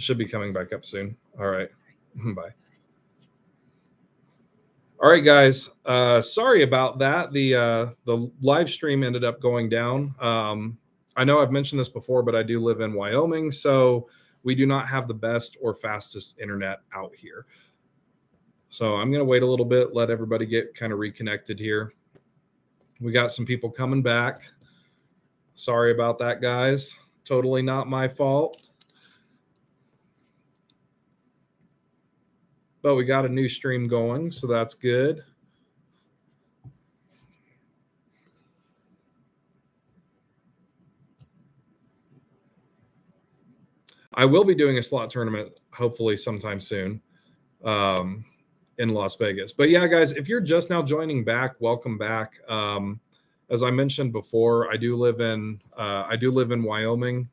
Should be coming back up soon. All right. Bye. All right, guys. Sorry about that. The live stream ended up going down. I know I've mentioned this before, but I do live in Wyoming, so we do not have the best or fastest internet out here. So I'm going to wait a little bit, let everybody get kind of reconnected here. We got some people coming back. Sorry about that, guys. Totally not my fault. But we got a new stream going, so that's good. I will be doing a slot tournament hopefully sometime soon in Las Vegas. But yeah, guys, if you're just now joining back, welcome back. As I mentioned before, I do live in Wyoming,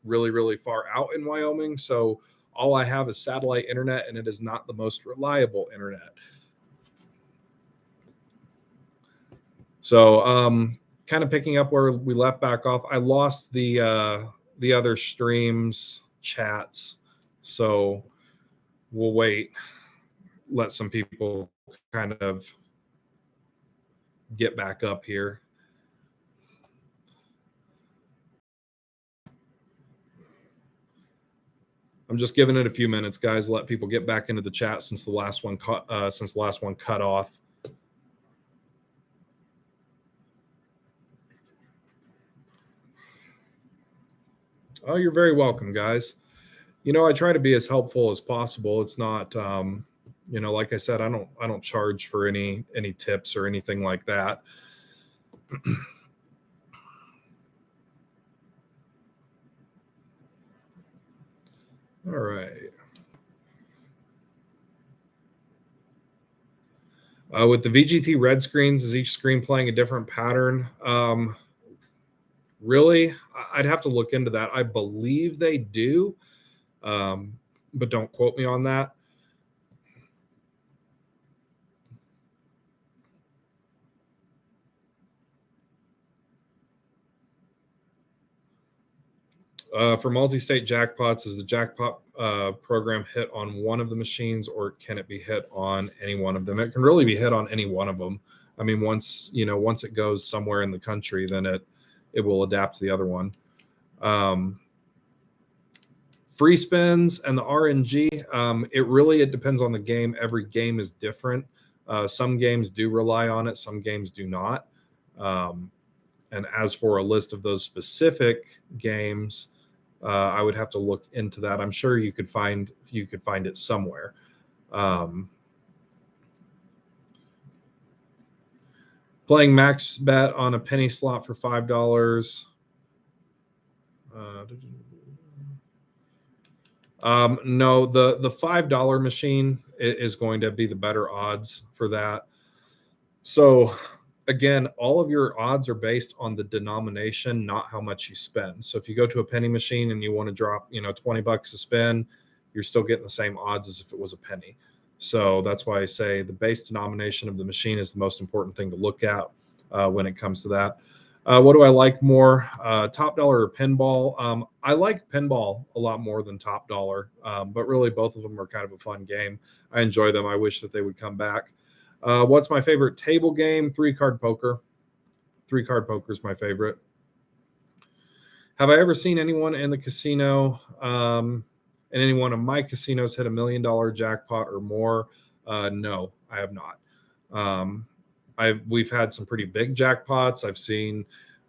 really, really far out in Wyoming. So all I have is satellite internet, and it is not the most reliable internet. So kind of picking up where we left back off, I lost the other streams chats, so we'll wait, let some people kind of get back up here. I'm just giving it a few minutes, guys. Let people get back into the chat since the last one cut off. Oh, you're very welcome, guys. You know, I try to be as helpful as possible. It's not, you know, like I said, I don't charge for any tips or anything like that. All right. With the VGT red screens, is each screen playing a different pattern? Really, I'd have to look into that. I believe they do, but don't quote me on that. For multi-state jackpots, is the jackpot program hit on one of the machines, or can it be hit on any one of them? It can really be hit on any one of them. I mean, once it goes somewhere in the country, then it will adapt to the other one. Free spins and the RNG, it depends on the game. Every game is different. Some games do rely on it, some games do not. And as for a list of those specific games, I would have to look into that. I'm sure you could find it somewhere. Playing max bet on a penny slot for $5. No, the $5 machine is going to be the better odds for that. So again, all of your odds are based on the denomination, not how much you spend. So if you go to a penny machine and you want to drop, $20 to spend, you're still getting the same odds as if it was a penny. So that's why I say the base denomination of the machine is the most important thing to look at when it comes to that. What do I like more, Top Dollar or Pinball? I like Pinball a lot more than Top Dollar, but really both of them are kind of a fun game. I enjoy them. I wish that they would come back. What's my favorite table game? Three-card poker. Three-card poker is my favorite. Have I ever seen anyone in the casino, in any one of my casinos, hit $1 million jackpot or more? No, I have not. We've had some pretty big jackpots.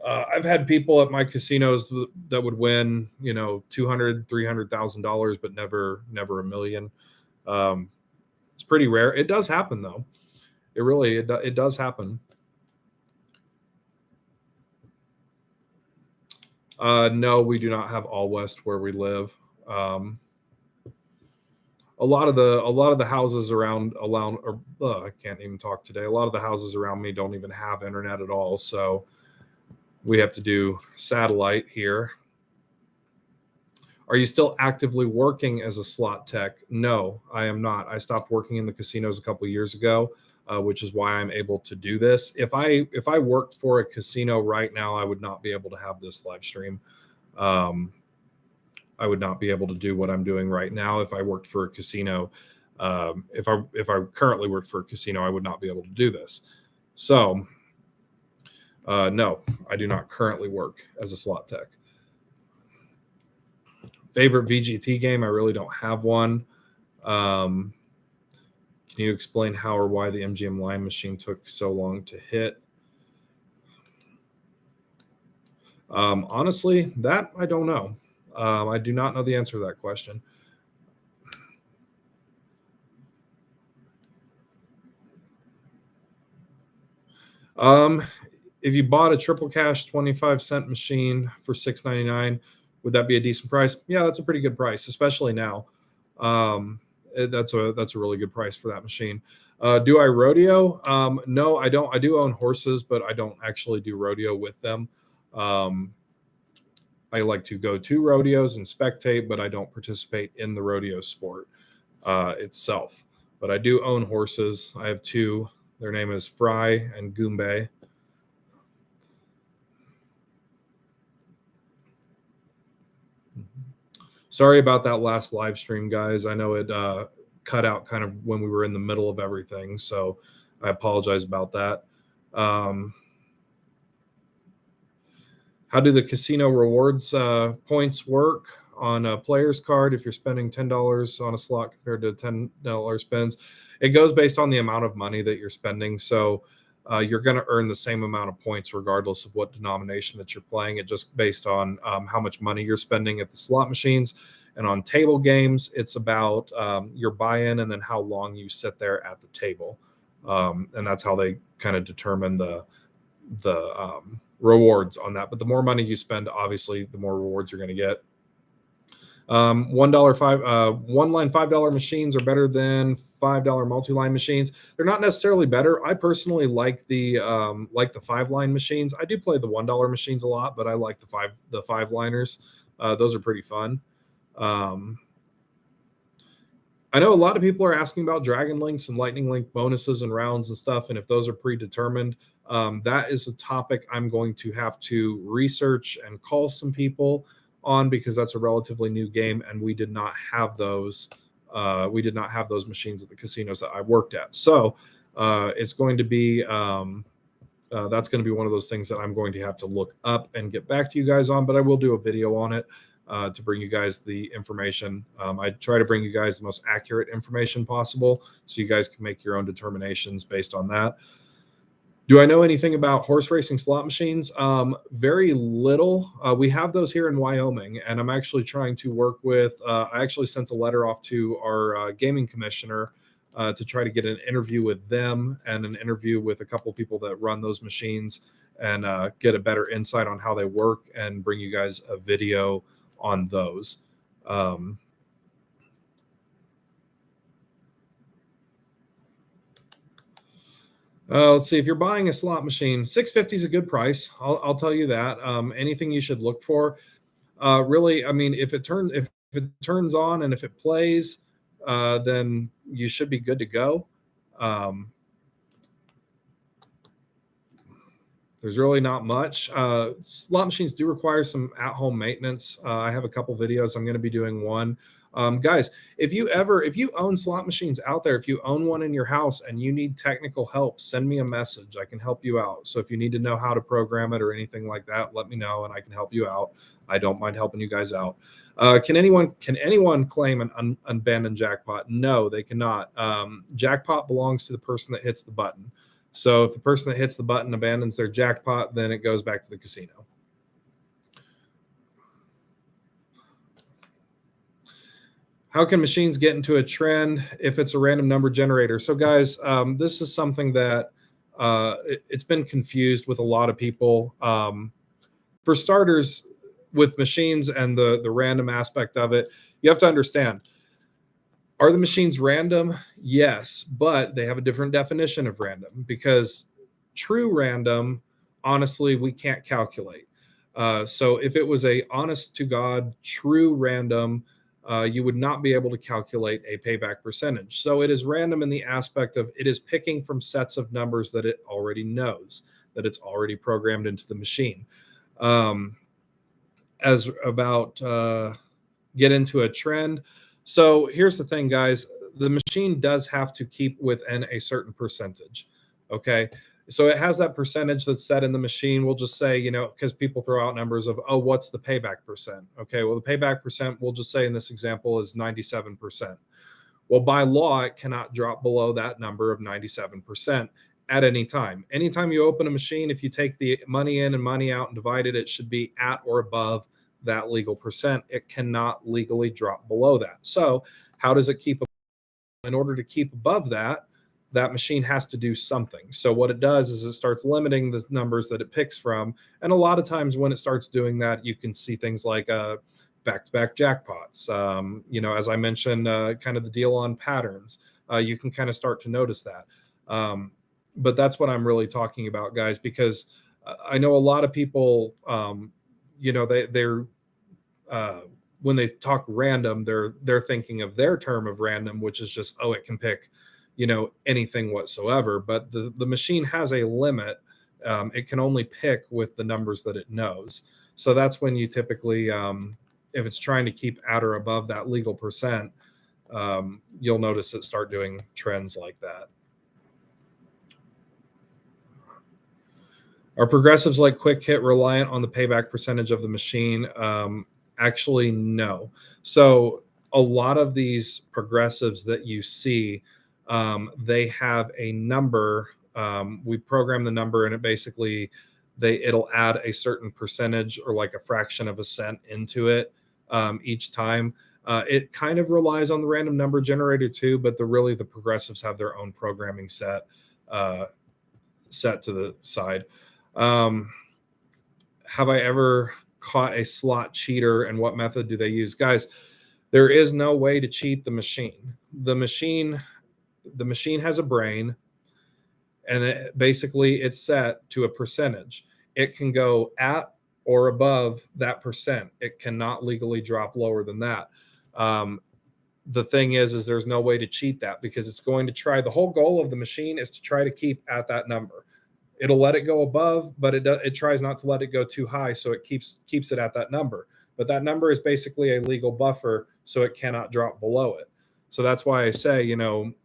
I've had people at my casinos that would win, $200,000, $300,000, but never $1 million. It's pretty rare. It does happen though. It does happen. No, we do not have All West where we live. A lot of the houses around, I can't even talk today. A lot of the houses around me don't even have internet at all, so we have to do satellite here. Are you still actively working as a slot tech? No, I am not. I stopped working in the casinos a couple of years ago, which is why I'm able to do this. If I worked for a casino right now, I would not be able to have this live stream. I would not be able to do what I'm doing right now if I worked for a casino. If I currently worked for a casino, I would not be able to do this. So, no, I do not currently work as a slot tech. Favorite VGT game? I really don't have one. Can you explain how or why the MGM line machine took so long to hit? Honestly, that I don't know. I do not know the answer to that question. If you bought a triple cash 25-cent machine for $6.99, would that be a decent price? Yeah, that's a pretty good price, especially now. That's a really good price for that machine. Do I rodeo? No, I don't. I do own horses, but I don't actually do rodeo with them. I like to go to rodeos and spectate, but I don't participate in the rodeo sport itself. But I do own horses. I have two. Their name is Fry and Goombay. Sorry about that last live stream, guys. I know it cut out kind of when we were in the middle of everything, so I apologize about that. How do the casino rewards points work on a player's card if you're spending $10 on a slot compared to $10 spends? It goes based on the amount of money that you're spending. So you're going to earn the same amount of points regardless of what denomination that you're playing. It just based on how much money you're spending at the slot machines. And on table games, it's about your buy-in and then how long you sit there at the table. And that's how they kind of determine the rewards on that. But the more money you spend, obviously, the more rewards you're going to get. $1 one line $5 machines are better than $5 multi-line machines. They're not necessarily better. I personally like the 5-line machines. I do play the $1 machines a lot, but I like the 5-liners. Those are pretty fun. I know a lot of people are asking about Dragon Links and Lightning Link bonuses and rounds and stuff, and if those are predetermined. That is a topic I'm going to have to research and call some people on because that's a relatively new game, and we did not have those. We did not have those machines at the casinos that I worked at. So it's going to be that's going to be one of those things that I'm going to have to look up and get back to you guys on. But I will do a video on it to bring you guys the information. I try to bring you guys the most accurate information possible so you guys can make your own determinations based on that. Do I know anything about horse racing slot machines? Very little. We have those here in Wyoming, and I'm actually trying to work with. I actually sent a letter off to our gaming commissioner to try to get an interview with them and an interview with a couple of people that run those machines and get a better insight on how they work and bring you guys a video on those. Let's see. If you're buying a slot machine, $650 is a good price. I'll tell you that. Anything you should look for, really. I mean, if it turns on and if it plays, then you should be good to go. There's really not much. Slot machines do require some at-home maintenance. I have a couple videos. I'm going to be doing one. Guys, if you own slot machines out there, if you own one in your house and you need technical help, send me a message. I can help you out. So if you need to know how to program it or anything like that, let me know and I can help you out. I don't mind helping you guys out. Can anyone claim an abandoned jackpot? No, they cannot. Jackpot belongs to the person that hits the button. So if the person that hits the button abandons their jackpot, then it goes back to the casino. How can machines get into a trend if it's a random number generator? So guys, this is something that it's been confused with a lot of people. For starters, with machines and the random aspect of it, you have to understand, are the machines random? Yes, but they have a different definition of random because true random, honestly, we can't calculate. So if it was a honest to God, true random, you would not be able to calculate a payback percentage. So it is random in the aspect of it is picking from sets of numbers that it already knows, that it's already programmed into the machine. As about get into a trend. So here's the thing, guys. The machine does have to keep within a certain percentage. Okay. So it has that percentage that's set in the machine. We'll just say, because people throw out numbers of, oh, what's the payback percent? Okay. Well, the payback percent, we'll just say in this example, is 97%. Well, by law, it cannot drop below that number of 97% at any time. Anytime you open a machine, if you take the money in and money out and divide it, it should be at or above that legal percent. It cannot legally drop below that. So how does it keep? In order to keep above that, that machine has to do something. So what it does is it starts limiting the numbers that it picks from. And a lot of times when it starts doing that, you can see things like back-to-back jackpots. As I mentioned, kind of the deal on patterns. You can kind of start to notice that. But that's what I'm really talking about, guys, because I know a lot of people, they're when they talk random, they're thinking of their term of random, which is just, oh, it can pick, anything whatsoever. But the machine has a limit. It can only pick with the numbers that it knows. So that's when you typically, if it's trying to keep at or above that legal percent, you'll notice it start doing trends like that. Are progressives like Quick Hit reliant on the payback percentage of the machine? Actually, no. So a lot of these progressives that you see, they have a number. We program the number, and it basically it'll add a certain percentage or like a fraction of a cent into it each time. It kind of relies on the random number generator too, but the progressives have their own programming set to the side. Have I ever caught a slot cheater, and what method do they use? Guys, there is no way to cheat the machine. The machine has a brain, and it's set to a percentage. It can go at or above that percent. It cannot legally drop lower than that. The thing is there's no way to cheat that, because it's going to try. The whole goal of the machine is to try to keep at that number. It'll let it go above, but it tries not to let it go too high, so it keeps it at that number. But that number is basically a legal buffer, so it cannot drop below it. So that's why I say,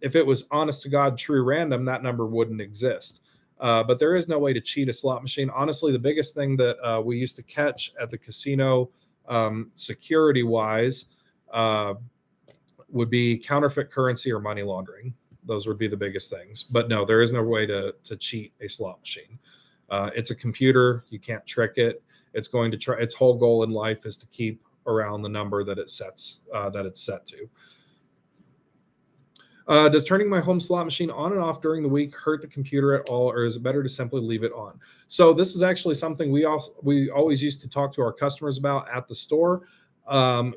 if it was honest to God true random, that number wouldn't exist. But there is no way to cheat a slot machine. Honestly, the biggest thing that we used to catch at the casino, security-wise, would be counterfeit currency or money laundering. Those would be the biggest things. But no, there is no way to cheat a slot machine. It's a computer. You can't trick it. It's going to try. Its whole goal in life is to keep around the number that it's set to. Does turning my home slot machine on and off during the week hurt the computer at all, or is it better to simply leave it on? So this is actually something we always used to talk to our customers about at the store.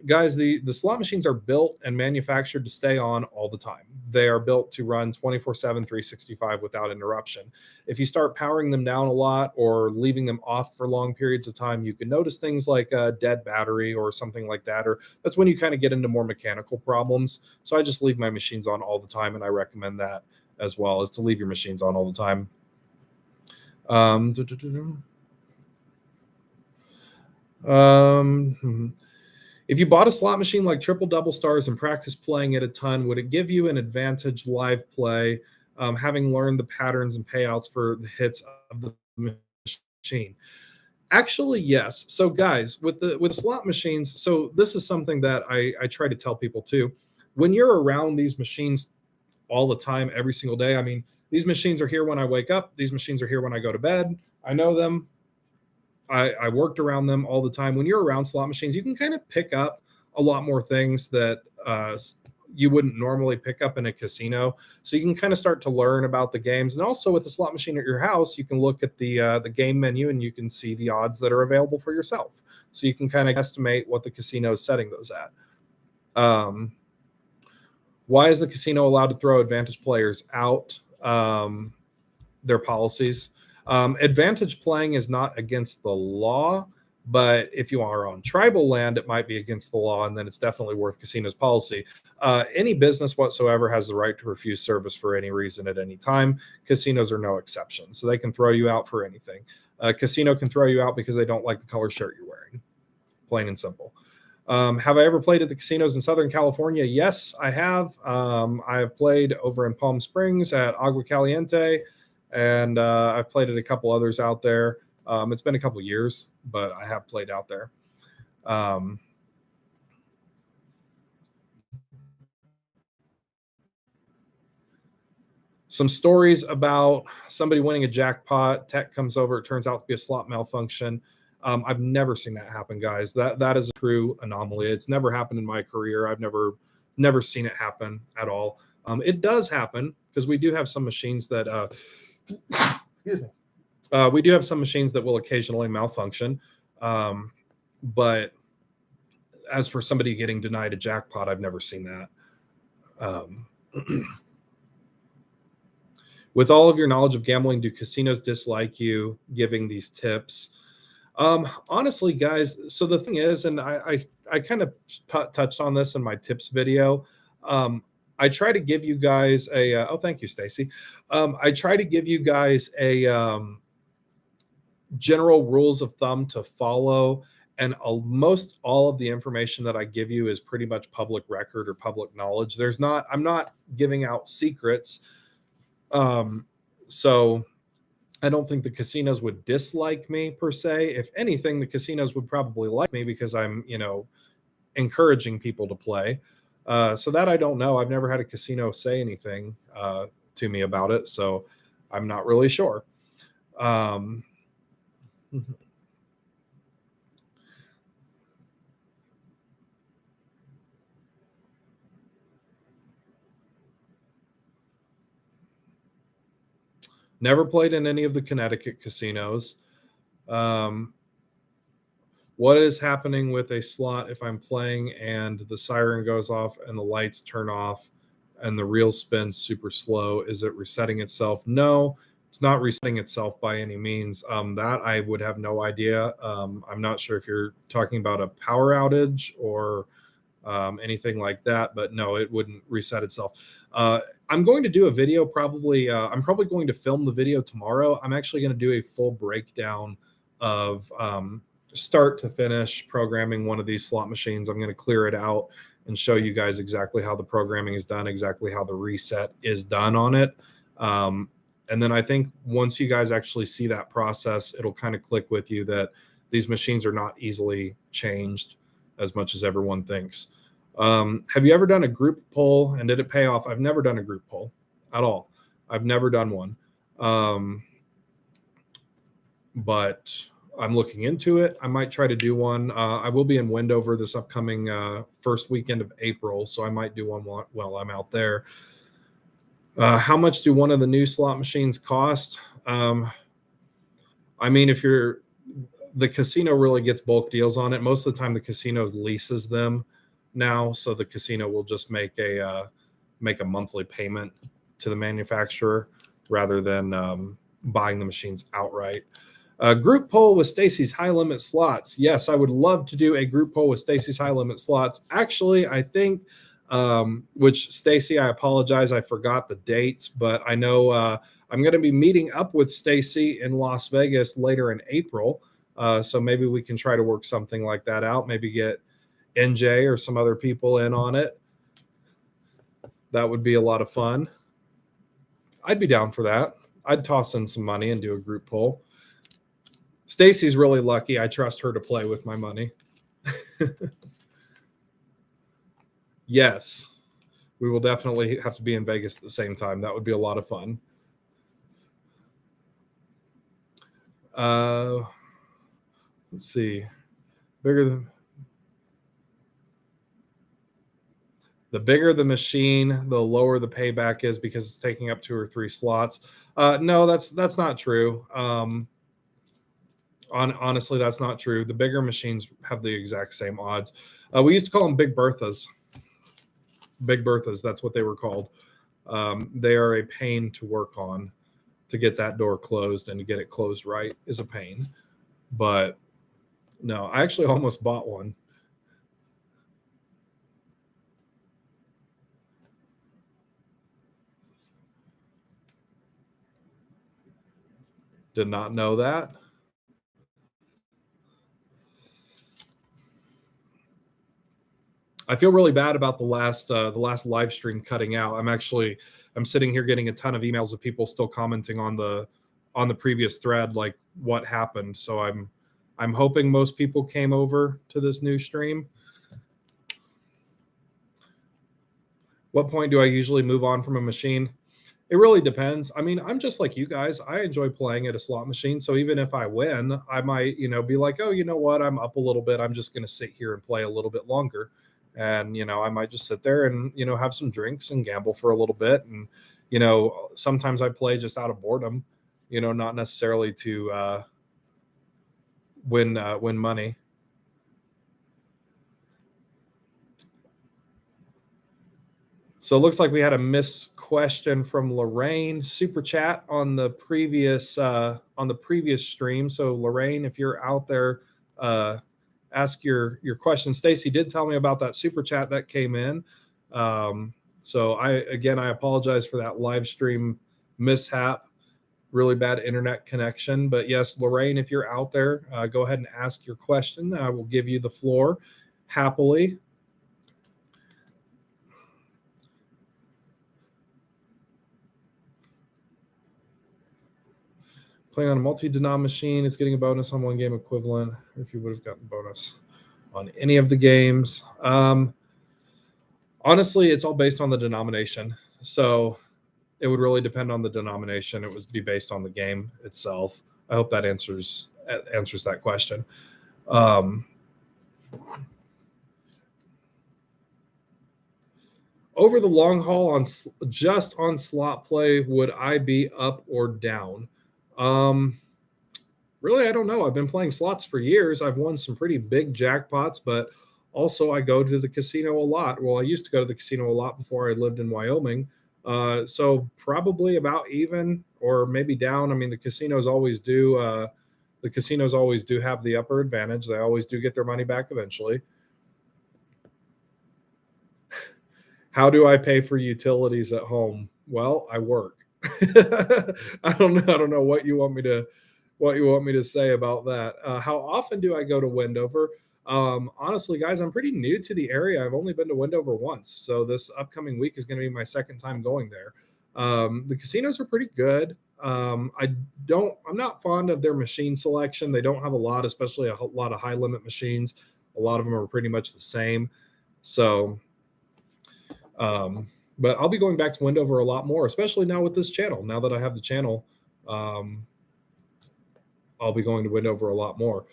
Guys, the slot machines are built and manufactured to stay on all the time. They are built to run 24/7, 365 without interruption. If you start powering them down a lot or leaving them off for long periods of time, you can notice things like a dead battery or something like that, or that's when you kind of get into more mechanical problems. So I just leave my machines on all the time, and I recommend that as well, is to leave your machines on all the time. If you bought a slot machine like Triple Double Stars and practiced playing it a ton, would it give you an advantage live play, having learned the patterns and payouts for the hits of the machine? Actually, yes. So guys, with slot machines, so this is something that I try to tell people too. When you're around these machines all the time, every single day, I mean, these machines are here when I wake up. These machines are here when I go to bed. I know them. I worked around them all the time. When you're around slot machines, you can kind of pick up a lot more things that you wouldn't normally pick up in a casino. So you can kind of start to learn about the games. And also with the slot machine at your house, you can look at the game menu and you can see the odds that are available for yourself. So you can kind of estimate what the casino is setting those at. Why is the casino allowed to throw advantage players out their policies? Advantage playing is not against the law, but if you are on tribal land, it might be against the law, and then it's definitely worth casino's policy. Any business whatsoever has the right to refuse service for any reason at any time. Casinos are no exception, so they can throw you out for anything. A casino can throw you out because they don't like the color shirt you're wearing, plain and simple. Have I ever played at the casinos in Southern California? Yes, I have. I have played over in Palm Springs at Agua Caliente, and I've played at a couple others out there. It's been a couple years, but I have played out there. Um, some stories about somebody winning a jackpot. Tech comes over. It turns out to be a slot malfunction. I've never seen that happen, guys. That is a true anomaly. It's never happened in my career. I've never seen it happen at all. It does happen because we do have some machines that excuse me. We do have some machines that will occasionally malfunction. But as for somebody getting denied a jackpot, I've never seen that. Um, with all of your knowledge of gambling, do casinos dislike you giving these tips? Honestly, guys, so the thing is, and I kind of touched on this in my tips video. I try to give you guys a oh, thank you, Stacy. I try to give you guys a general rules of thumb to follow, and most all of the information that I give you is pretty much public record or public knowledge. I'm not giving out secrets. So I don't think the casinos would dislike me per se. If anything, the casinos would probably like me because I'm, encouraging people to play. So that I don't know. I've never had a casino say anything to me about it, so I'm not really sure. Um, Never played in any of the Connecticut casinos. Um, what is happening with a slot if I'm playing and the siren goes off and the lights turn off and the reel spins super slow? Is it resetting itself? No, it's not resetting itself by any means. That I would have no idea. I'm not sure if you're talking about a power outage or anything like that, but no, it wouldn't reset itself. I'm going to do a video probably. I'm probably going to film the video tomorrow. I'm actually going to do a full breakdown of start to finish programming one of these slot machines. I'm going to clear it out and show you guys exactly how the programming is done, exactly how the reset is done on it. And then I think once you guys actually see that process, it'll kind of click with you that these machines are not easily changed as much as everyone thinks. Have you ever done a group poll and did it pay off? I've never done a group poll at all. I've never done one. But I'm looking into it. I might try to do one. I will be in Wendover this upcoming first weekend of April, so I might do one while I'm out there. How much do one of the new slot machines cost? I mean, the casino really gets bulk deals on it. Most of the time, the casino leases them now, so the casino will just make a monthly payment to the manufacturer rather than buying the machines outright. Group poll with Stacy's high limit slots. Yes, I would love to do a group poll with Stacy's high limit slots. Actually, I think, which Stacy, I apologize, I forgot the dates, but I know I'm going to be meeting up with Stacy in Las Vegas later in April. So maybe we can try to work something like that out. Maybe get NJ or some other people in on it. That would be a lot of fun. I'd be down for that. I'd toss in some money and do a group poll. Stacy's really lucky. I trust her to play with my money. Yes, we will definitely have to be in Vegas at the same time. That would be a lot of fun. Let's see. The bigger the machine, the lower the payback is because it's taking up 2 or 3 slots. No, that's not true. Honestly, that's not true. The bigger machines have the exact same odds. We used to call them Big Berthas. Big Berthas, that's what they were called. They are a pain to work on. To get that door closed and to get it closed right is a pain. But no, I actually almost bought one. Did not know that. 'Cause I feel really bad about the last live stream cutting out. I'm sitting here getting a ton of emails of people still commenting on the previous thread, like what happened. So I'm hoping most people came over to this new stream. What point do I usually move on from a machine? It really depends. I mean, I'm just like you guys. I enjoy playing at a slot machine. So even if I win, I might, be like, oh, you know what? I'm up a little bit. I'm just going to sit here and play a little bit longer. And, I might just sit there and, have some drinks and gamble for a little bit. And, sometimes I play just out of boredom, not necessarily to win money. So it looks like we had a missed question from Lorraine super chat on the previous stream. So Lorraine, if you're out there, ask your question. Stacy did tell me about that super chat that came in. So I apologize for that live stream mishap. Really bad internet connection. But yes, Lorraine, if you're out there, go ahead and ask your question. I will give you the floor happily. Playing on a multi-denom machine is getting a bonus on one game equivalent if you would have gotten bonus on any of the games. Honestly, it's all based on the denomination. So it would really depend on the denomination. It would be based on the game itself. I hope that answers that question. Over the long haul just on slot play, would I be up or down? Really, I don't know. I've been playing slots for years. I've won some pretty big jackpots, but also I go to the casino a lot. Well, I used to go to the casino a lot before I lived in Wyoming. So probably about even or maybe down. I mean, the casinos always do have the upper advantage. They always do get their money back eventually. How do I pay for utilities at home? Well, I work. I don't know what you want me to say about that. How often do I go to Wendover? Honestly, guys, I'm pretty new to the area. I've only been to Wendover once, so this upcoming week is going to be my second time going there. The casinos are pretty good. I'm not fond of their machine selection. They don't have a lot, especially a lot of high limit machines. A lot of them are pretty much the same. So, but I'll be going back to Wendover a lot more, especially now with this channel. Now that I have the channel, I'll be going to Wendover a lot more.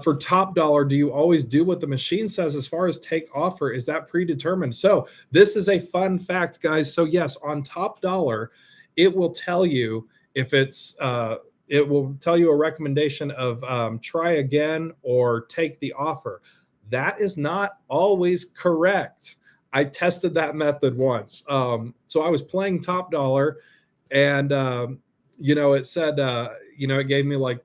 For top dollar, do you always do what the machine says as far as take offer? Is that predetermined? So this is a fun fact, guys. So yes, on top dollar, it will tell you if it's it will tell you a recommendation of try again or take the offer. That is not always correct. I tested that method once. So I was playing top dollar, and it said it gave me like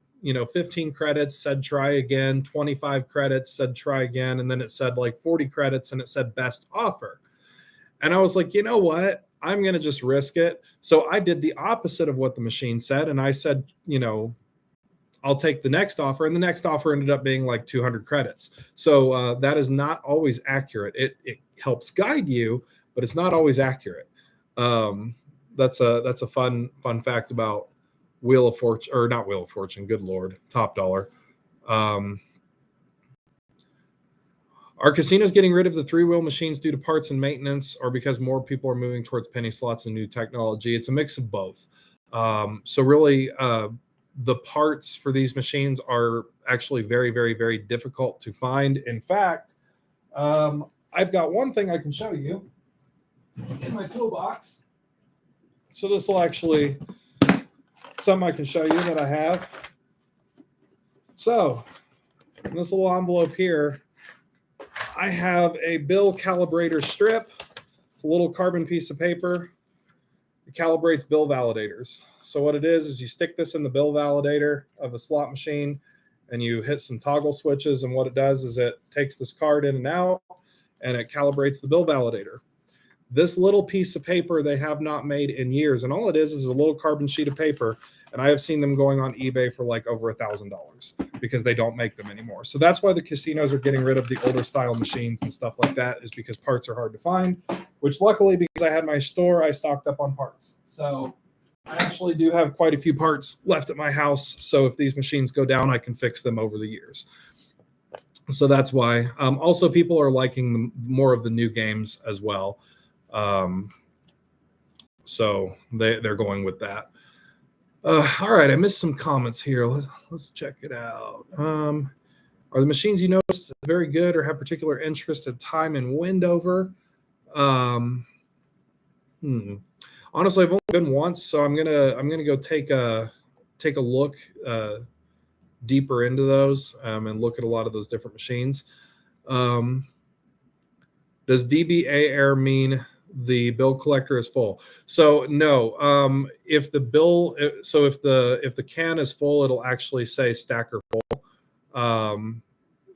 15 credits, said try again, 25 credits, said try again, and then it said like 40 credits and it said best offer. And I was like, you know what? I'm going to just risk it. So I did the opposite of what the machine said, and I said, I'll take the next offer, and the next offer ended up being like 200 credits. So that is not always accurate. It helps guide you, but it's not always accurate. That's a fun fact about Wheel of Fortune, or not Wheel of Fortune. Good Lord, top dollar. Are casinos getting rid of the 3-wheel machines due to parts and maintenance, or because more people are moving towards penny slots and new technology? It's a mix of both. So really, the parts for these machines are actually very, very, very difficult to find. In fact, I've got one thing I can show you in my toolbox. So this will actually, something I can show you that I have. So in this little envelope here, I have a bill calibrator strip. It's a little carbon piece of paper. It calibrates bill validators. So what it is you stick this in the bill validator of a slot machine and you hit some toggle switches. And what it does is it takes this card in and out and it calibrates the bill validator. This little piece of paper they have not made in years. And all it is a little carbon sheet of paper. And I have seen them going on eBay for like over $1,000. because they don't make them anymore. So that's why the casinos are getting rid of the older style machines and stuff like that, is because parts are hard to find, which luckily, because I had my store, I stocked up on parts. So I actually do have quite a few parts left at my house. So if these machines go down, I can fix them over the years. So that's why. Also, people are liking more of the new games as well. So they're going with that. All right, I missed some comments here. Let's check it out. Are the machines you noticed very good or have particular interest in time and wind over? Honestly, I've only been once, so I'm gonna go take a look deeper into those and look at a lot of those different machines. Does DBA error mean the bill collector is full? So no. If the bill, so if the can is full, it'll actually say stacker full.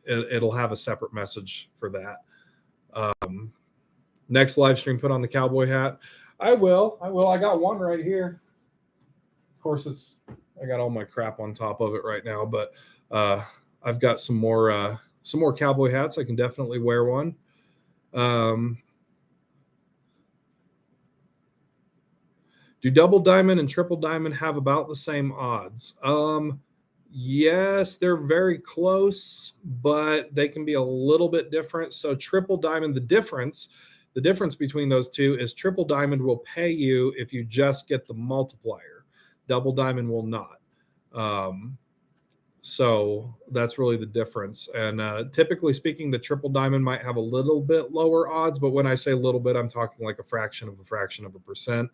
It'll have a separate message for that. Next live stream, put on the cowboy hat. I will. I got one right here. Of course, I got all my crap on top of it right now, but I've got some more cowboy hats. I can definitely wear one. Do double diamond and triple diamond have about the same odds? Yes, they're very close, but they can be a little bit different. So triple diamond, the difference between those two is triple diamond will pay you if you just get the multiplier. Double diamond will not. So that's really the difference. And typically speaking, the triple diamond might have a little bit lower odds, but when I say a little bit, I'm talking like a fraction of a percent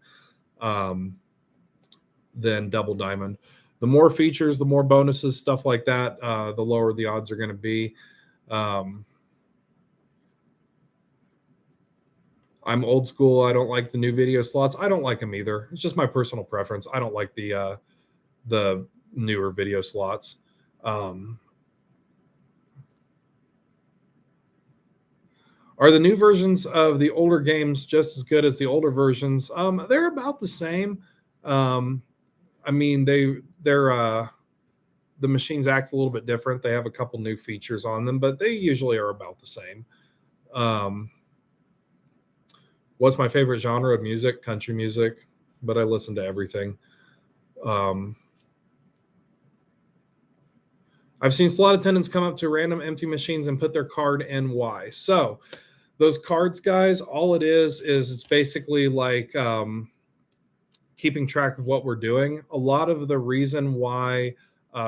than double diamond. The more features, the more bonuses, stuff like that, the lower the odds are going to be. I'm old school. I don't like the new video slots. I don't like them either. It's just my personal preference. I don't like the newer video slots. Are the new versions of the older games just as good as the older versions? They're about the same. I mean, the machines act a little bit different. They have a couple new features on them, but they usually are about the same. What's my favorite genre of music? Country music, but I listen to everything. I've seen slot attendants come up to random empty machines and put their card in. Why? So those cards, guys, all it is it's basically like keeping track of what we're doing. A lot of the reason why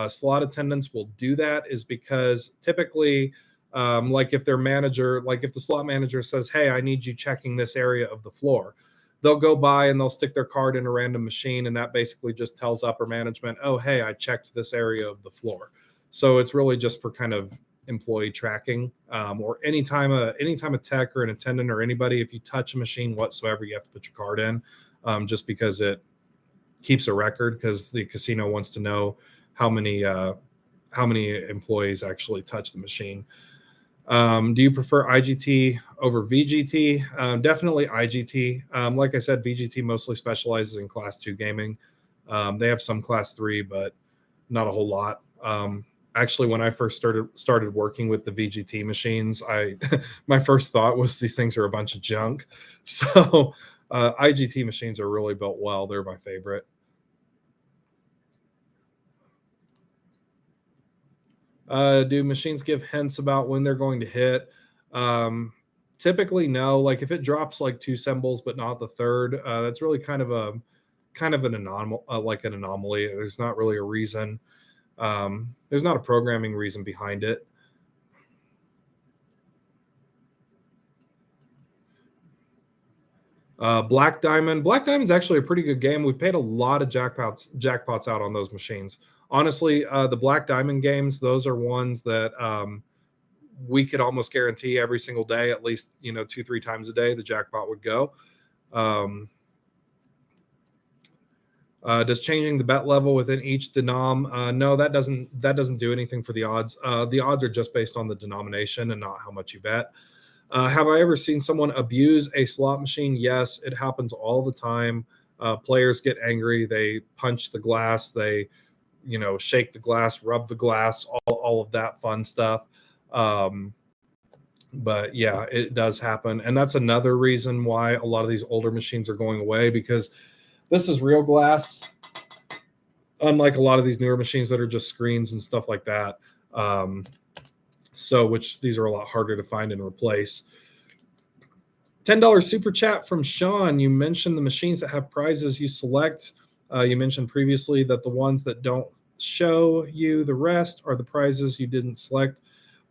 slot attendants will do that is because typically, like if their manager, like if the slot manager says, hey, I need you checking this area of the floor, they'll go by and they'll stick their card in a random machine. And that basically just tells upper management, oh, hey, I checked this area of the floor. So it's really just for kind of employee tracking, or anytime a tech or an attendant or anybody, if you touch a machine whatsoever, you have to put your card in, just because it keeps a record, because the casino wants to know how many employees actually touch the machine. Do you prefer IGT over VGT? Definitely IGT. Like I said, VGT mostly specializes in class 2 gaming. They have some class 3, but not a whole lot. Actually, when I first started working with the VGT machines, my first thought was these things are a bunch of junk. So IGT machines are really built well. They're my favorite. Do machines give hints about when they're going to hit? Typically, no. Like if it drops like 2 symbols but not the third, that's really kind of an anomaly. There's not really a reason. There's not a programming reason behind it. Black Diamond's actually a pretty good game. We've paid a lot of jackpots out on those machines. Honestly, the Black Diamond games, those are ones that we could almost guarantee every single day, at least 2-3 times a day, the jackpot would go. Does changing the bet level within each denom? No, that doesn't do anything for the odds. The odds are just based on the denomination and not how much you bet. Have I ever seen someone abuse a slot machine? Yes, it happens all the time. Players get angry. They punch the glass. They shake the glass, rub the glass, all of that fun stuff. But yeah, it does happen. And that's another reason why a lot of these older machines are going away, because this is real glass, unlike a lot of these newer machines that are just screens and stuff like that. Which these are a lot harder to find and replace. $10 super chat from Sean. You mentioned the machines that have prizes you select. You mentioned previously that the ones that don't show you the rest are the prizes you didn't select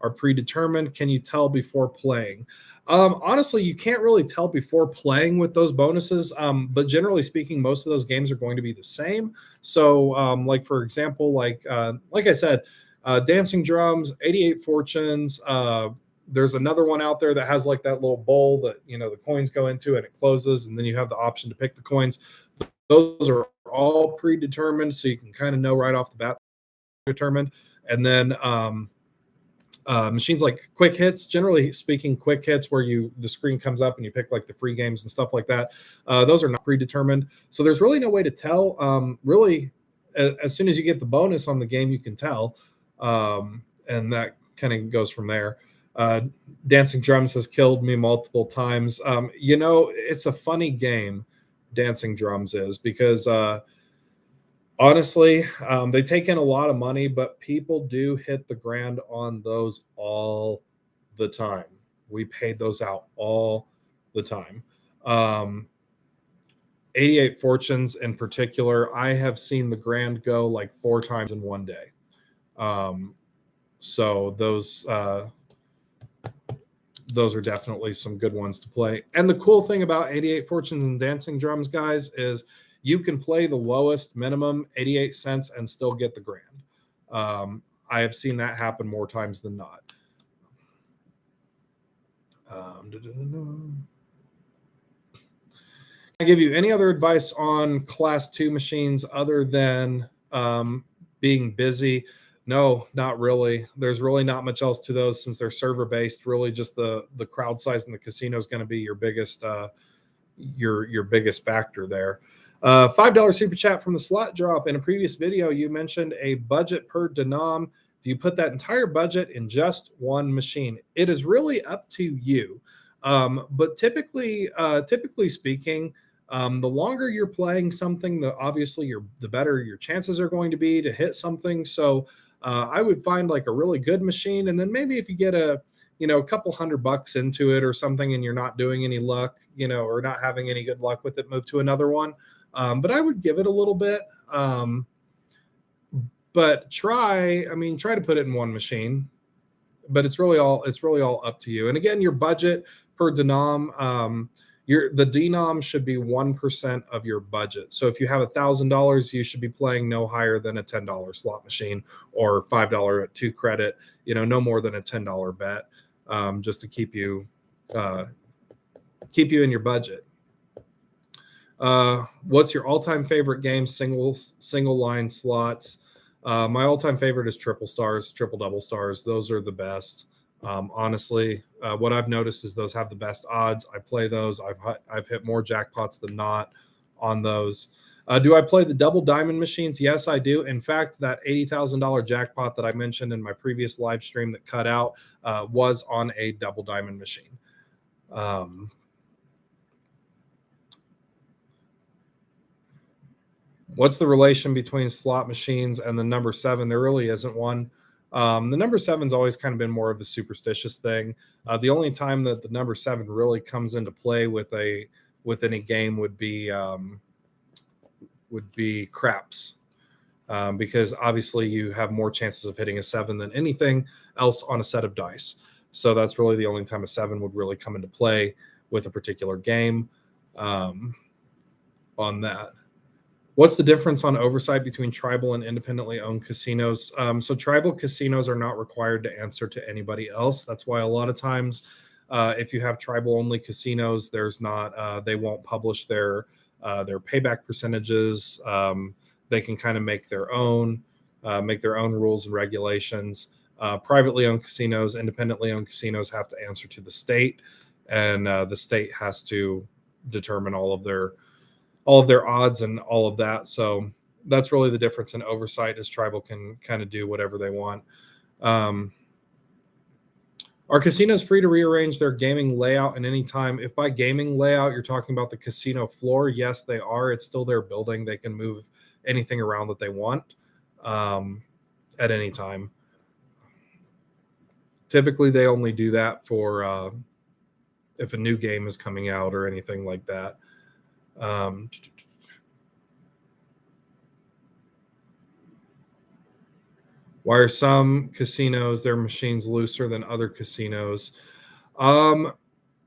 are predetermined. Can you tell before playing? Honestly, you can't really tell before playing with those bonuses, but generally speaking, most of those games are going to be the same. So, like for example, like I said, Dancing Drums, 88 Fortunes. There's another one out there that has like that little bowl that the coins go into and it closes, and then you have the option to pick the coins. Those are all predetermined, so you can kind of know right off the bat determined. And then machines like Quick Hits, generally speaking, Quick Hits where the screen comes up and you pick like the free games and stuff like that. Those are not predetermined, so there's really no way to tell. Really, as soon as you get the bonus on the game, you can tell, and that kind of goes from there. Dancing Drums has killed me multiple times. It's a funny game, Dancing Drums is, because honestly, they take in a lot of money, but people do hit the grand on those all the time. We paid those out all the time. 88 Fortunes in particular, I have seen the grand go like 4 times in one day. So those are definitely some good ones to play. And the cool thing about 88 Fortunes and Dancing Drums, guys, is you can play the lowest minimum, 88 cents, and still get the grand. I have seen that happen more times than not. Can I give you any other advice on Class 2 machines other than being busy? No, not really. There's really not much else to those since they're server based. Really, just the crowd size in the casino is going to be your biggest your biggest factor there. $5 super chat from the Slot Drop. In a previous video, you mentioned a budget per denom. Do you put that entire budget in just one machine? It is really up to you. But typically speaking, the longer you're playing something, the better your chances are going to be to hit something. So I would find like a really good machine, and then maybe if you get a couple $100 into it or something, and you're not doing any luck, or not having any good luck with it, move to another one. But I would give it a little bit. But try to put it in one machine. But it's really all up to you. And again, your budget per denom, the denom should be 1% of your budget. So if you have $1,000, you should be playing no higher than a $10 slot machine, or $5 at 2 credit. No more than a $10 bet, just to keep you in your budget. What's your all-time favorite game? Single line slots. My all-time favorite is triple stars, triple double stars. Those are the best. Honestly, what I've noticed is those have the best odds. I play those. I've hit more jackpots than not on those. Do I play the double diamond machines? Yes, I do. In fact, that $80,000 jackpot that I mentioned in my previous live stream that cut out was on a double diamond machine. What's the relation between slot machines and the number 7? There really isn't one. The number 7's always kind of been more of a superstitious thing. The only time that the number 7 really comes into play with any game would be craps, because obviously you have more chances of hitting a 7 than anything else on a set of dice. So that's really the only time a 7 would really come into play with a particular game. On that. What's the difference on oversight between tribal and independently owned casinos? So tribal casinos are not required to answer to anybody else. That's why a lot of times, if you have tribal only casinos, they won't publish their payback percentages. They can kind of make their own rules and regulations. Privately owned casinos, independently owned casinos have to answer to the state, and the state has to determine all of their odds and all of that. So that's really the difference in oversight, is tribal can kind of do whatever they want. Are casinos free to rearrange their gaming layout at any time? If by gaming layout you're talking about the casino floor, yes, they are. It's still their building. They can move anything around that they want at any time. Typically, they only do that for if a new game is coming out or anything like that. Why are some casinos, their machines looser than other casinos? A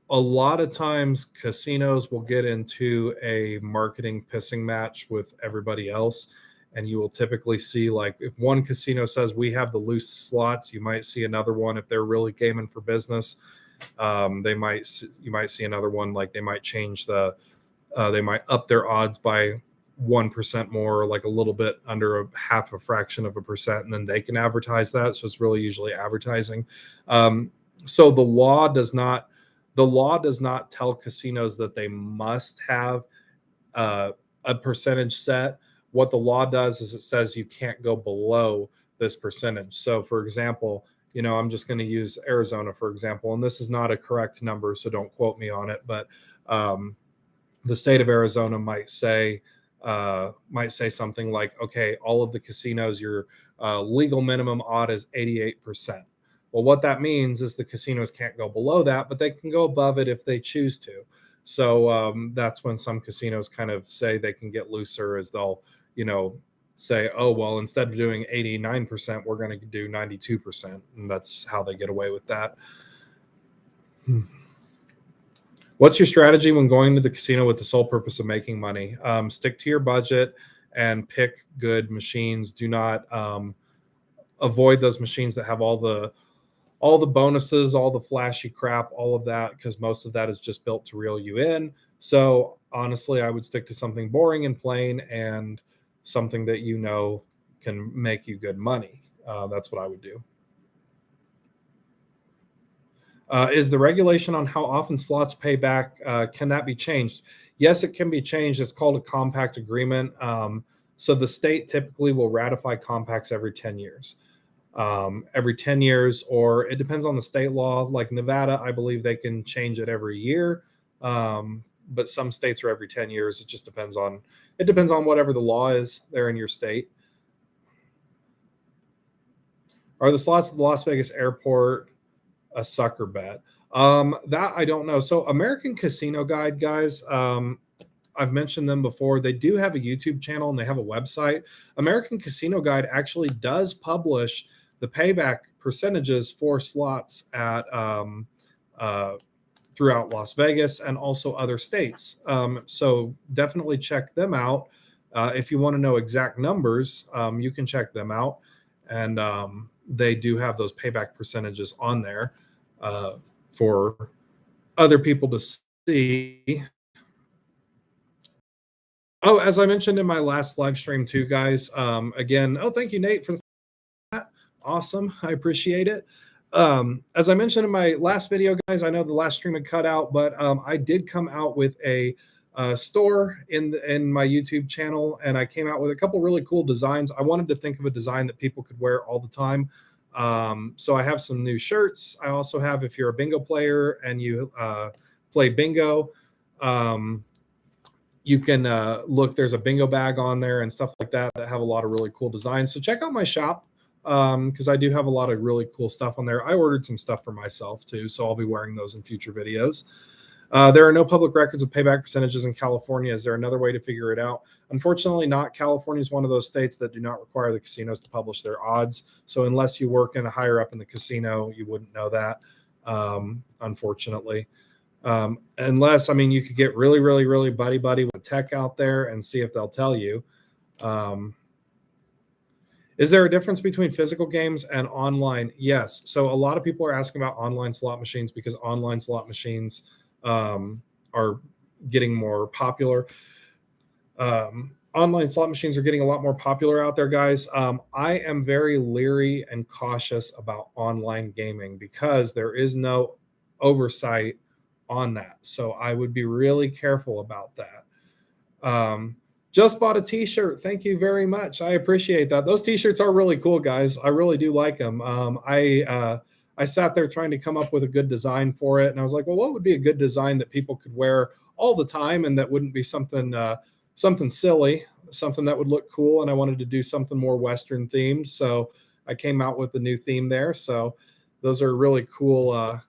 lot of times casinos will get into a marketing pissing match with everybody else. And you will typically see, like, if one casino says we have the loose slots, you might see another one. If they're really gaming for business, you might see another one. Like they might change they might up their odds by 1% more, like a little bit under a half a fraction of a percent, and then they can advertise that. So it's really usually advertising. So the law does not tell casinos that they must have a percentage set. What the law does is it says you can't go below this percentage. So for example, I'm just going to use Arizona, for example, and this is not a correct number, so don't quote me on it, but the state of Arizona might say something like, okay, all of the casinos, your legal minimum odd is 88%. Well, what that means is the casinos can't go below that, but they can go above it if they choose to. So that's when some casinos kind of say they can get looser, as they'll, say, oh, well, instead of doing 89%, we're going to do 92%. And that's how they get away with that. What's your strategy when going to the casino with the sole purpose of making money? Stick to your budget and pick good machines. Do not avoid those machines that have all the bonuses, all the flashy crap, all of that, because most of that is just built to reel you in. So honestly, I would stick to something boring and plain, and something that can make you good money. That's what I would do. Is the regulation on how often slots pay back, can that be changed? Yes, it can be changed. It's called a compact agreement. So the state typically will ratify compacts every 10 years. Every 10 years, or it depends on the state law. Like Nevada, I believe they can change it every year. But some states are every 10 years. It just depends on whatever the law is there in your state. Are the slots at the Las Vegas airport a sucker bet? That I don't know. So American Casino Guide, guys, I've mentioned them before. They do have a YouTube channel and they have a website. American Casino Guide actually does publish the payback percentages for slots at throughout Las Vegas and also other states. So definitely check them out. If you want to know exact numbers, you can check them out. And they do have those payback percentages on there for other people to see. Oh, as I mentioned in my last live stream too, guys, again, thank you, Nate, for that. Awesome. I appreciate it. As I mentioned in my last video, guys, I know the last stream had cut out, but I did come out with a store in my YouTube channel, and I came out with a couple really cool designs. I wanted to think of a design that people could wear all the time. So I have some new shirts. I also have, if you're a bingo player and you play bingo, you can look, there's a bingo bag on there and stuff like that have a lot of really cool designs. So check out my shop, because I do have a lot of really cool stuff on there. I ordered some stuff for myself too, so I'll be wearing those in future videos. There are no public records of payback percentages in California. Is there another way to figure it out? Unfortunately not. California is one of those states that do not require the casinos to publish their odds. So unless you work in a higher up in the casino, you wouldn't know that, unfortunately. Unless, you could get really, really, really buddy with tech out there and see if they'll tell you. Is there a difference between physical games and online? Yes. So a lot of people are asking about online slot machines because online slot machines are getting more popular. Online slot machines are getting a lot more popular out there, guys. I am very leery and cautious about online gaming because there is no oversight on that. So I would be really careful about that. Just bought a t-shirt. Thank you very much. I appreciate that. Those t-shirts are really cool, guys. I really do like them. I sat there trying to come up with a good design for it, and I was like, well, what would be a good design that people could wear all the time, and that wouldn't be something silly, something that would look cool. And I wanted to do something more Western themed, so I came out with the new theme there. So those are really cool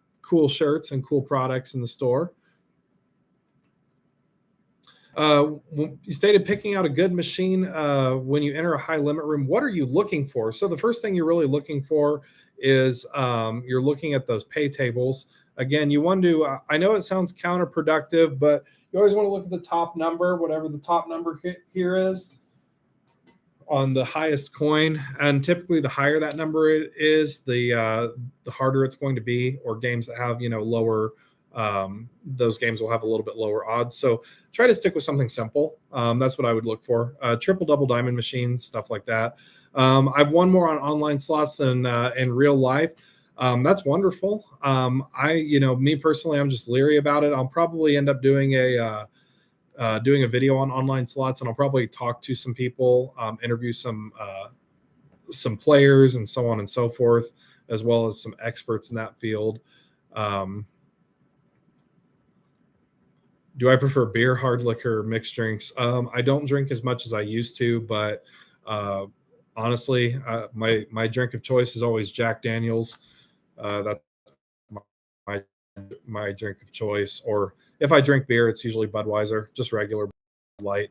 shirts and cool products in the store. You stated picking out a good machine when you enter a high limit room. What are you looking for? So the first thing you're really looking for is you're looking at those pay tables. Again, you want to, I know it sounds counterproductive, but you always want to look at the top number, whatever the top number here is on the highest coin. And typically the higher that number is, the harder it's going to be, or games that have, lower, those games will have a little bit lower odds. So try to stick with something simple. That's what I would look for. Triple double diamond machine, stuff like that. I've won more on online slots than in real life. That's wonderful. Me personally, I'm just leery about it. I'll probably end up doing a video on online slots, and I'll probably talk to some people, interview some players, and so on and so forth, as well as some experts in that field. Do I prefer beer, hard liquor, mixed drinks? I don't drink as much as I used to, but honestly, my drink of choice is always Jack Daniels. That's my drink of choice. Or if I drink beer, it's usually Budweiser, just regular light,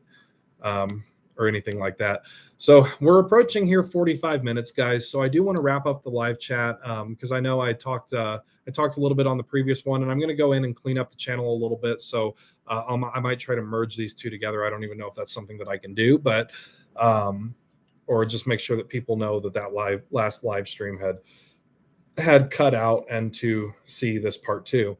or anything like that. So we're approaching here 45 minutes, guys. So I do want to wrap up the live chat because I know I talked a little bit on the previous one, and I'm going to go in and clean up the channel a little bit. So I might try to merge these two together. I don't even know if that's something that I can do, but or just make sure that people know that last live stream had cut out, and to see this part two.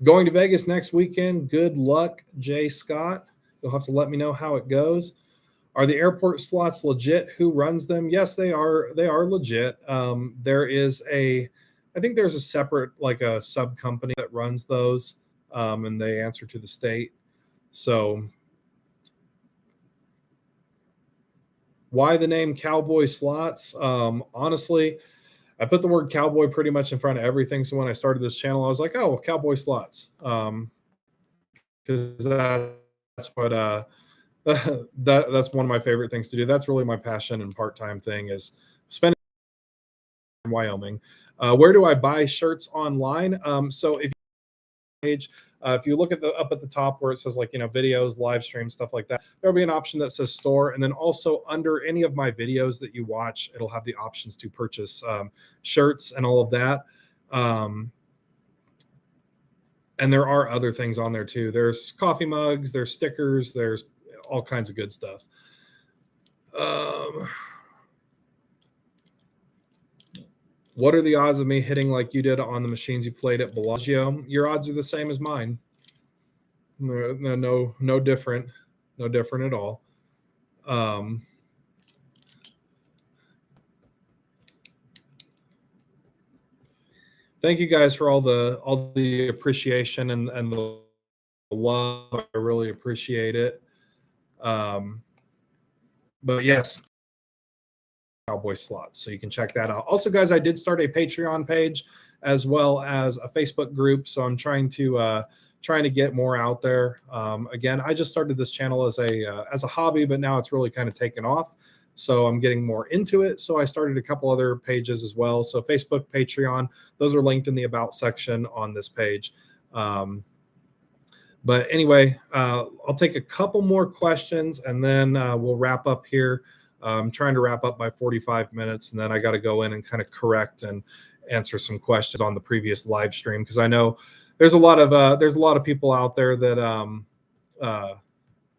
Going to Vegas next weekend. Good luck, Jay Scott. You'll have to let me know how it goes. Are the airport slots legit? Who runs them? Yes, they are. They are legit. I think there's a separate, like a sub company that runs those, and they answer to the state. So why the name Cowboy Slots? Honestly, I put the word cowboy pretty much in front of everything. So when I started this channel, I was like, oh, Cowboy Slots. Because that's what that's one of my favorite things to do. That's really my passion and part-time thing, is spending in Wyoming. Where do I buy shirts online? So if you look up at the top where it says, like, videos, live stream, stuff like that, there'll be an option that says store. And then also under any of my videos that you watch, it'll have the options to purchase shirts and all of that. And there are other things on there too. There's coffee mugs, there's stickers, there's all kinds of good stuff. What are the odds of me hitting like you did on the machines you played at Bellagio? Your odds are the same as mine. No different. No different at all. Thank you guys for all the appreciation and the love. I really appreciate it. But yes, Cowboy Slots, so you can check that out. Also, guys, I did start a Patreon page as well as a Facebook group, so I'm trying to get more out there. Again, I just started this channel as a hobby, but now it's really kind of taken off, so I'm getting more into it. So I started a couple other pages as well. So Facebook, Patreon, those are linked in the about section on this page. But anyway, I'll take a couple more questions, and then we'll wrap up here. I'm trying to wrap up by 45 minutes, and then I got to go in and kind of correct and answer some questions on the previous live stream, because I know there's a lot of people out there that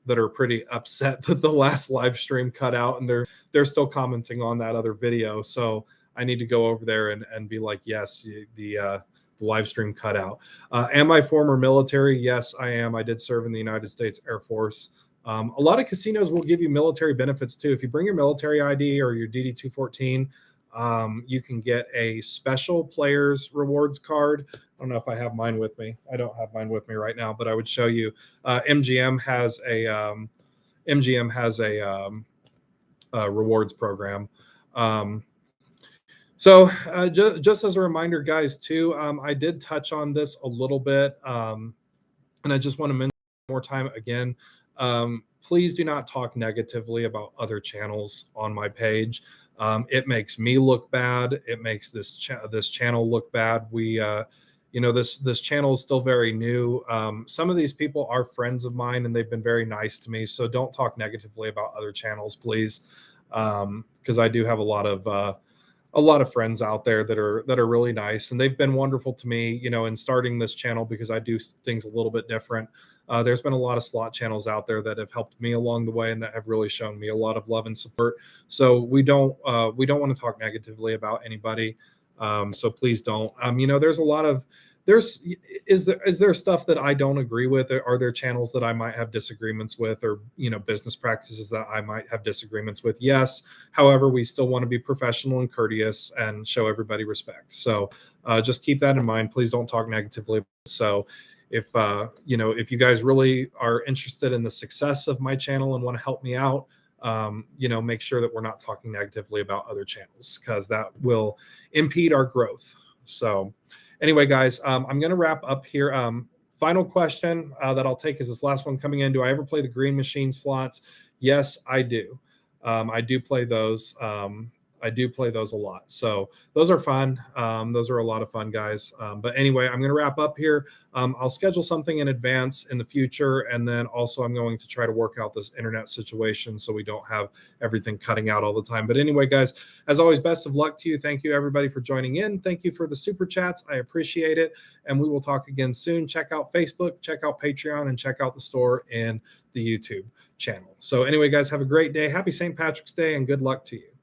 are pretty upset that the last live stream cut out, and they're still commenting on that other video. So I need to go over there and be like, yes, the live stream cut out. Am I former military? Yes, I am. I did serve in the United States Air Force. A lot of casinos will give you military benefits too. If you bring your military ID or your DD-214, You can get a special players rewards card. I don't know if I have mine with me. I don't have mine with me right now, but I would show you. MGM has a rewards program. Just as a reminder, guys, too, I did touch on this a little bit, and I just want to mention one more time again. Please do not talk negatively about other channels on my page. It makes me look bad. It makes this channel look bad. This channel is still very new. Some of these people are friends of mine, and they've been very nice to me. So don't talk negatively about other channels, please, because I do have a lot of friends out there that are really nice, and they've been wonderful to me, in starting this channel, because I do things a little bit different. There's been a lot of slot channels out there that have helped me along the way and that have really shown me a lot of love and support. So we don't want to talk negatively about anybody. So please don't. Is there stuff that I don't agree with? Are there channels that I might have disagreements with, or business practices that I might have disagreements with? Yes. However, we still want to be professional and courteous and show everybody respect. So just keep that in mind. Please don't talk negatively. So if you guys really are interested in the success of my channel and want to help me out, make sure that we're not talking negatively about other channels, because that will impede our growth. So anyway, guys, I'm going to wrap up here. Final question that I'll take is this last one coming in. Do I ever play the green machine slots? Yes, I do. I do play those. I do play those a lot. So those are fun. Those are a lot of fun, guys. But anyway, I'm going to wrap up here. I'll schedule something in advance in the future. And then also I'm going to try to work out this internet situation so we don't have everything cutting out all the time. But anyway, guys, as always, best of luck to you. Thank you, everybody, for joining in. Thank you for the super chats. I appreciate it. And we will talk again soon. Check out Facebook, check out Patreon, and check out the store and the YouTube channel. So anyway, guys, have a great day. Happy St. Patrick's Day, and good luck to you.